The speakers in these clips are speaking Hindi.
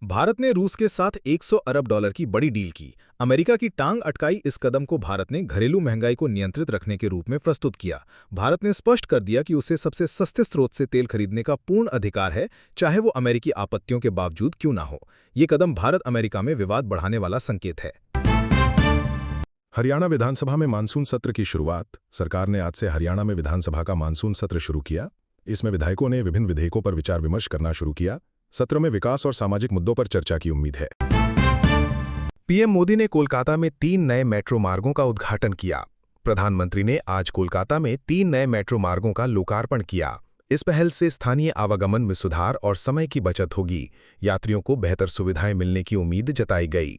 भारत ने रूस के साथ 100 अरब डॉलर की बड़ी डील की। अमेरिका की टांग अटकाई इस कदम को भारत ने घरेलू महंगाई को नियंत्रित रखने के रूप में प्रस्तुत किया। भारत ने स्पष्ट कर दिया कि उसे सबसे सस्ते स्रोत से तेल खरीदने का पूर्ण अधिकार है, चाहे वो अमेरिकी आपत्तियों के बावजूद क्यों ना हो। ये कदम भारत अमेरिका में विवाद बढ़ाने वाला संकेत है। हरियाणा विधानसभा में मानसून सत्र की शुरुआत। सरकार ने आज से हरियाणा में विधानसभा का मानसून सत्र शुरू किया। इसमें विधायकों ने विभिन्न विधेयकों पर विचार विमर्श करना शुरू किया। सत्र में विकास और सामाजिक मुद्दों पर चर्चा की उम्मीद है। पीएम मोदी ने कोलकाता में 3 नए मेट्रो मार्गों का उद्घाटन किया। प्रधानमंत्री ने आज कोलकाता में 3 नए मेट्रो मार्गों का लोकार्पण किया। इस पहल से स्थानीय आवागमन में सुधार और समय की बचत होगी। यात्रियों को बेहतर सुविधाएं मिलने की उम्मीद जताई गई।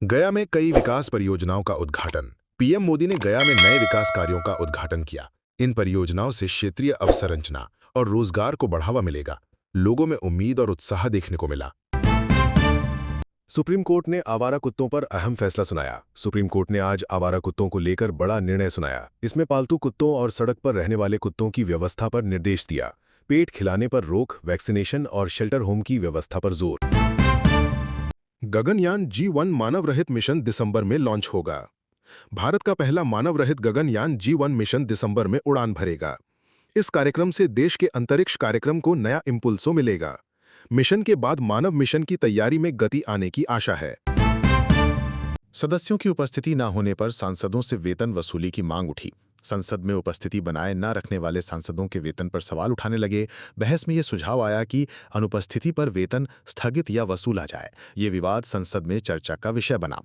गया में कई विकास परियोजनाओं का उद्घाटन। पीएम मोदी ने गया में नए विकास कार्यों का उद्घाटन किया। इन परियोजनाओं से क्षेत्रीय अवसंरचना और रोजगार को बढ़ावा मिलेगा। लोगों में उम्मीद और उत्साह देखने को मिला। सुप्रीम कोर्ट ने आवारा कुत्तों पर अहम फैसला सुनाया। सुप्रीम कोर्ट ने आज आवारा कुत्तों को लेकर बड़ा निर्णय सुनाया। इसमें पालतू कुत्तों और सड़क पर रहने वाले कुत्तों की व्यवस्था पर निर्देश दिया। पेट खिलाने पर रोक, वैक्सीनेशन और शेल्टर होम की व्यवस्था पर जोर। गगनयान G1 मानव रहित मिशन दिसंबर में लॉन्च होगा। भारत का पहला मानव रहित गगनयान G1 मिशन दिसंबर में उड़ान भरेगा। इस कार्यक्रम से देश के अंतरिक्ष कार्यक्रम को नया इंपल्सो मिलेगा। मिशन के बाद मानव मिशन की तैयारी में गति आने की आशा है। सदस्यों की उपस्थिति न होने पर सांसदों से वेतन वसूली की मांग उठी। संसद में उपस्थिति बनाए न रखने वाले सांसदों के वेतन पर सवाल उठाने लगे। बहस में यह सुझाव आया कि अनुपस्थिति पर वेतन स्थगित या वसूला जाए। ये विवाद संसद में चर्चा का विषय बना।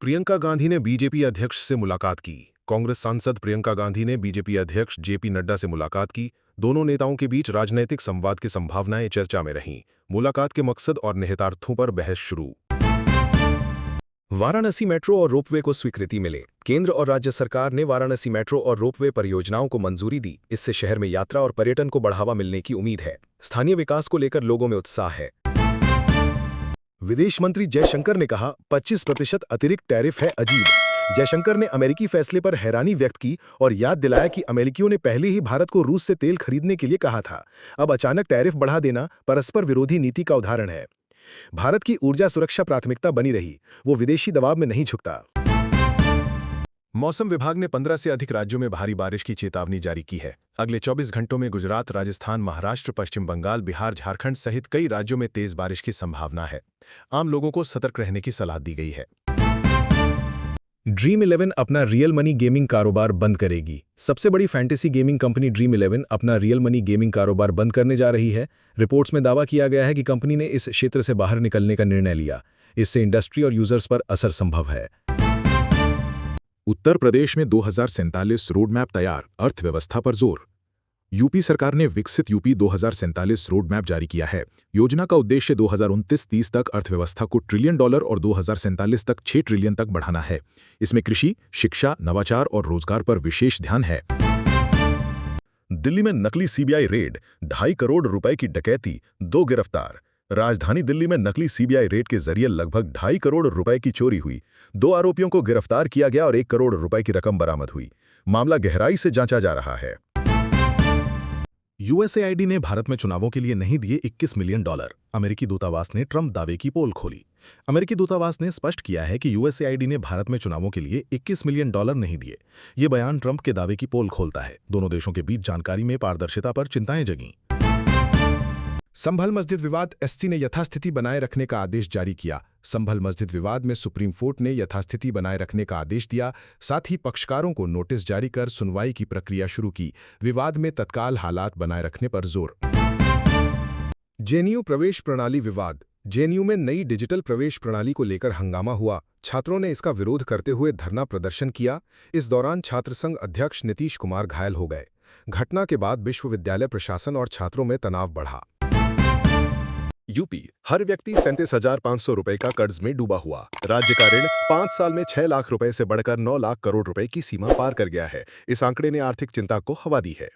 प्रियंका गांधी ने बीजेपी अध्यक्ष से मुलाकात की। कांग्रेस सांसद प्रियंका गांधी ने बीजेपी अध्यक्ष जेपी नड्डा से मुलाकात की। दोनों नेताओं के बीच राजनैतिक संवाद की संभावनाएं चर्चा में रहीं। मुलाकात के मकसद और निहितार्थों पर बहस शुरू। वाराणसी मेट्रो और रोपवे को स्वीकृति मिले। केंद्र और राज्य सरकार ने वाराणसी मेट्रो और रोपवे परियोजनाओं को मंजूरी दी। इससे शहर में यात्रा और पर्यटन को बढ़ावा मिलने की उम्मीद है। स्थानीय विकास को लेकर लोगों में उत्साह है। विदेश मंत्री जयशंकर ने कहा, 25% अतिरिक्त टैरिफ है अजीब। जयशंकर ने अमेरिकी फैसले पर हैरानी व्यक्त की और याद दिलाया कि अमेरिकियों ने पहले ही भारत को रूस से तेल खरीदने के लिए कहा था। अब अचानक टैरिफ बढ़ा देना परस्पर विरोधी नीति का उदाहरण है। भारत की ऊर्जा सुरक्षा प्राथमिकता बनी रही, वो विदेशी दबाव में नहीं झुकता। मौसम विभाग ने 15 से अधिक राज्यों में भारी बारिश की चेतावनी जारी की है। अगले 24 घंटों में गुजरात, राजस्थान, महाराष्ट्र, पश्चिम बंगाल, बिहार, झारखंड सहित कई राज्यों में तेज बारिश की संभावना है। आम लोगों को सतर्क रहने की सलाह दी गई है। ड्रीम 11 अपना रियल मनी गेमिंग कारोबार बंद करेगी। सबसे बड़ी फैंटेसी गेमिंग कंपनी ड्रीम 11 अपना रियल मनी गेमिंग कारोबार बंद करने जा रही है। रिपोर्ट्स में दावा किया गया है कि कंपनी ने इस क्षेत्र से बाहर निकलने का निर्णय लिया। इससे इंडस्ट्री और यूजर्स पर असर संभव है। उत्तर प्रदेश में 2047 रोड मैप तैयार, अर्थव्यवस्था पर जोर। यूपी सरकार ने विकसित यूपी 2047 रोड मैप जारी किया है। योजना का उद्देश्य 2029-30 तक अर्थव्यवस्था को $1 ट्रिलियन और 2047 तक 6 ट्रिलियन तक बढ़ाना है। इसमें कृषि, शिक्षा, नवाचार और रोजगार पर विशेष ध्यान है। दिल्ली में नकली सीबीआई रेड, 2.5 करोड़ रुपए की डकैती, 2 गिरफ्तार। राजधानी दिल्ली में नकली सीबीआई रेड के जरिए लगभग 2.5 करोड़ रुपए की चोरी हुई। 2 आरोपियों को गिरफ्तार किया गया और 1 करोड़ रुपए की रकम बरामद हुई। मामला गहराई से जांचा जा रहा है। यूएसएआईडी ने भारत में चुनावों के लिए नहीं दिए $21 मिलियन। अमेरिकी दूतावास ने ट्रंप दावे की पोल खोली। अमेरिकी दूतावास ने स्पष्ट किया है कि यूएसएआईडी ने भारत में चुनावों के लिए $21 मिलियन नहीं दिए। ये बयान ट्रंप के दावे की पोल खोलता है। दोनों देशों के बीच जानकारी में पारदर्शिता पर चिंताएं जगीं। संभल मस्जिद विवाद, एससी ने यथास्थिति बनाए रखने का आदेश जारी किया। संभल मस्जिद विवाद में सुप्रीम कोर्ट ने यथास्थिति बनाए रखने का आदेश दिया। साथ ही पक्षकारों को नोटिस जारी कर सुनवाई की प्रक्रिया शुरू की। विवाद में तत्काल हालात बनाए रखने पर जोर। जेएनयू प्रवेश प्रणाली विवाद। जेएनयू में नई डिजिटल प्रवेश प्रणाली को लेकर हंगामा हुआ। छात्रों ने इसका विरोध करते हुए धरना प्रदर्शन किया। इस दौरान छात्र संघ अध्यक्ष नीतीश कुमार घायल हो गए। घटना के बाद विश्वविद्यालय प्रशासन और छात्रों में तनाव बढ़ा। यूपी, हर व्यक्ति 37,500 रुपए का कर्ज में डूबा हुआ। राज्य का ऋण 5 साल में 6 लाख रुपए से बढ़कर 9 लाख करोड़ रुपए की सीमा पार कर गया है। इस आंकड़े ने आर्थिक चिंता को हवा दी है।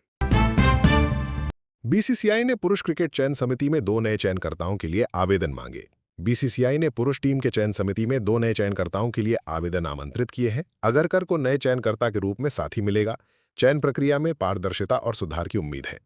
बीसीसीआई ने पुरुष क्रिकेट चयन समिति में 2 नए चयनकर्ताओं के लिए आवेदन मांगे। बीसीसीआई ने पुरुष टीम के चयन समिति में 2 नए चयनकर्ताओं के लिए आवेदन आमंत्रित किए हैं। अगरकर को नए चयनकर्ता के रूप में साथी मिलेगा। चयन प्रक्रिया में पारदर्शिता और सुधार की उम्मीद है।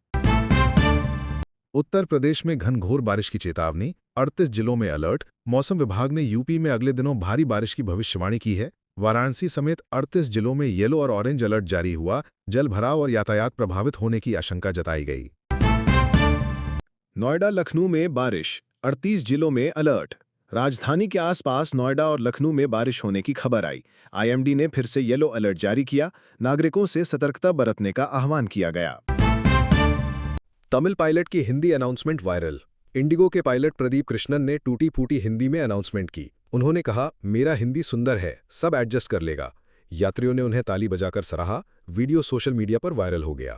उत्तर प्रदेश में घनघोर बारिश की चेतावनी, 38 जिलों में अलर्ट। मौसम विभाग ने यूपी में अगले दिनों भारी बारिश की भविष्यवाणी की है। वाराणसी समेत 38 जिलों में येलो और ऑरेंज अलर्ट जारी हुआ। जलभराव और यातायात प्रभावित होने की आशंका जताई गई। नोएडा लखनऊ में बारिश, 38 जिलों में अलर्ट। राजधानी के आसपास नोएडा और लखनऊ में बारिश होने की खबर आई। आईएमडी ने फिर से येलो अलर्ट जारी किया। नागरिकों से सतर्कता बरतने का आह्वान किया गया। तमिल पायलट की हिंदी अनाउंसमेंट वायरल। इंडिगो के पायलट प्रदीप कृष्णन ने टूटी फूटी हिंदी में अनाउंसमेंट की। उन्होंने कहा, मेरा हिंदी सुंदर है, सब एडजस्ट कर लेगा। यात्रियों ने उन्हें ताली बजाकर सराहा। वीडियो सोशल मीडिया पर वायरल हो गया।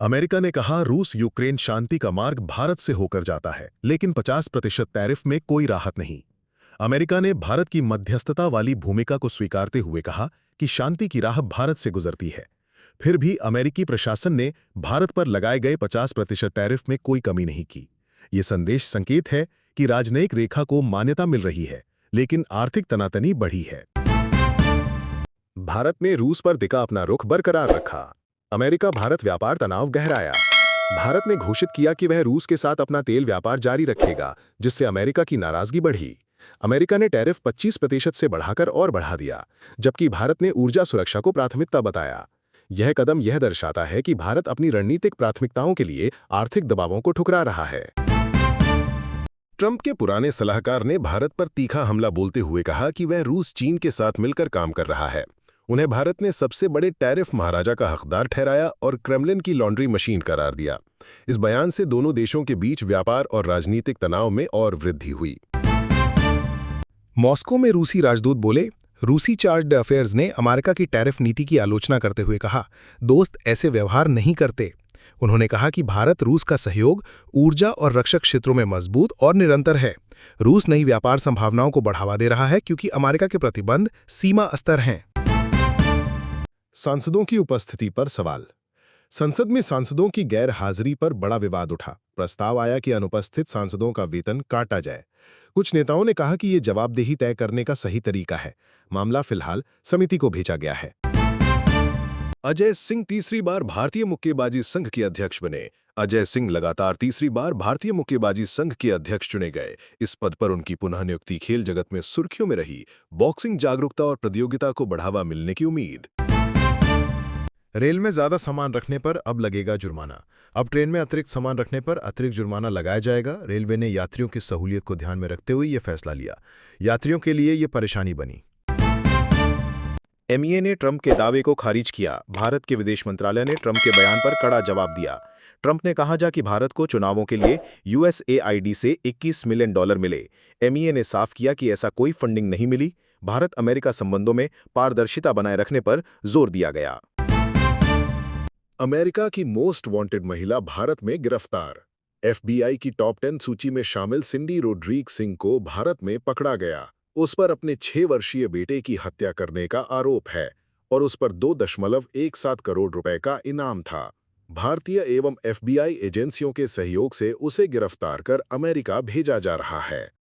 अमेरिका ने कहा, रूस यूक्रेन शांति का मार्ग भारत से होकर जाता है, लेकिन 50% टैरिफ में कोई राहत नहीं। अमेरिका ने भारत की मध्यस्थता वाली भूमिका को स्वीकारते हुए कहा कि शांति की राह भारत से गुजरती है। फिर भी अमेरिकी प्रशासन ने भारत पर लगाए गए 50% टैरिफ में कोई कमी नहीं की। ये संदेश संकेत है कि राजनयिक रेखा को मान्यता मिल रही है, लेकिन आर्थिक तनातनी बढ़ी है। भारत ने रूस पर दिखा अपना रुख बरकरार रखा। अमेरिका भारत व्यापार तनाव गहराया। भारत ने घोषित किया कि वह रूस के साथ अपना तेल व्यापार जारी रखेगा, जिससे अमेरिका की नाराजगी बढ़ी। अमेरिका ने टैरिफ 25% से बढ़ाकर और बढ़ा दिया, जबकि भारत ने ऊर्जा सुरक्षा को प्राथमिकता बताया। यह कदम यह दर्शाता है कि भारत अपनी रणनीतिक प्राथमिकताओं के लिए आर्थिक दबावों को ठुकरा रहा है। ट्रंप के पुराने सलाहकार ने भारत पर तीखा हमला बोलते हुए कहा कि वह रूस चीन के साथ मिलकर काम कर रहा है। उन्हें भारत ने सबसे बड़े टैरिफ महाराजा का हकदार ठहराया और क्रेमलिन की लॉन्ड्री मशीन करार दिया। इस बयान से दोनों देशों के बीच व्यापार और राजनीतिक तनाव में और वृद्धि हुई। मॉस्को में रूसी राजदूत बोले, रूसी चार्ज अफेयर्स ने अमेरिका की टैरिफ नीति की आलोचना करते हुए कहा, दोस्त ऐसे व्यवहार नहीं करते। उन्होंने कहा कि भारत रूस का सहयोग ऊर्जा और रक्षक क्षेत्रों में मजबूत और निरंतर है। रूस नई व्यापार संभावनाओं को बढ़ावा दे रहा है क्योंकि अमेरिका के प्रतिबंध सीमा स्तर हैं। सांसदों की उपस्थिति पर सवाल। संसद में सांसदों की गैर हाजिरी पर बड़ा विवाद उठा। प्रस्ताव आया कि अनुपस्थित सांसदों का वेतन काटा जाए। कुछ नेताओं ने कहा कि ये जवाबदेही तय करने का सही तरीका है। मामला फिलहाल समिति को भेजा गया है। अजय सिंह तीसरी बार भारतीय मुक्केबाजी संघ के अध्यक्ष बने। अजय सिंह लगातार तीसरी बार भारतीय मुक्केबाजी संघ के अध्यक्ष चुने गए। इस पद पर उनकी पुनः नियुक्ति खेल जगत में सुर्खियों में रही। बॉक्सिंग जागरूकता और प्रतियोगिता को बढ़ावा मिलने की उम्मीद। रेल में ज्यादा सामान रखने पर अब लगेगा जुर्माना। अब ट्रेन में अतिरिक्त सामान रखने पर अतिरिक्त जुर्माना लगाया जाएगा। रेलवे ने यात्रियों की सहूलियत को ध्यान में रखते हुए यह फैसला लिया। यात्रियों के लिए यह परेशानी बनी। एमईए ने ट्रंप के दावे को खारिज किया। भारत के विदेश मंत्रालय ने ट्रंप के बयान पर कड़ा जवाब दिया। ट्रंप ने कहा कि भारत को चुनावों के लिए यूएसएआईडी से $21 मिलियन मिले। एमईए ने साफ किया कि ऐसा कोई फंडिंग नहीं मिली। भारत अमेरिका संबंधों में पारदर्शिता बनाए रखने पर जोर दिया गया। अमेरिका की मोस्ट वांटेड महिला भारत में गिरफ्तार। एफबीआई की टॉप 10 सूची में शामिल सिंडी रोड्रीग सिंह को भारत में पकड़ा गया। उस पर अपने 6 वर्षीय बेटे की हत्या करने का आरोप है और उस पर 2.17 करोड़ रुपए का इनाम था। भारतीय एवं एफबीआई एजेंसियों के सहयोग से उसे गिरफ्तार कर अमेरिका भेजा जा रहा है।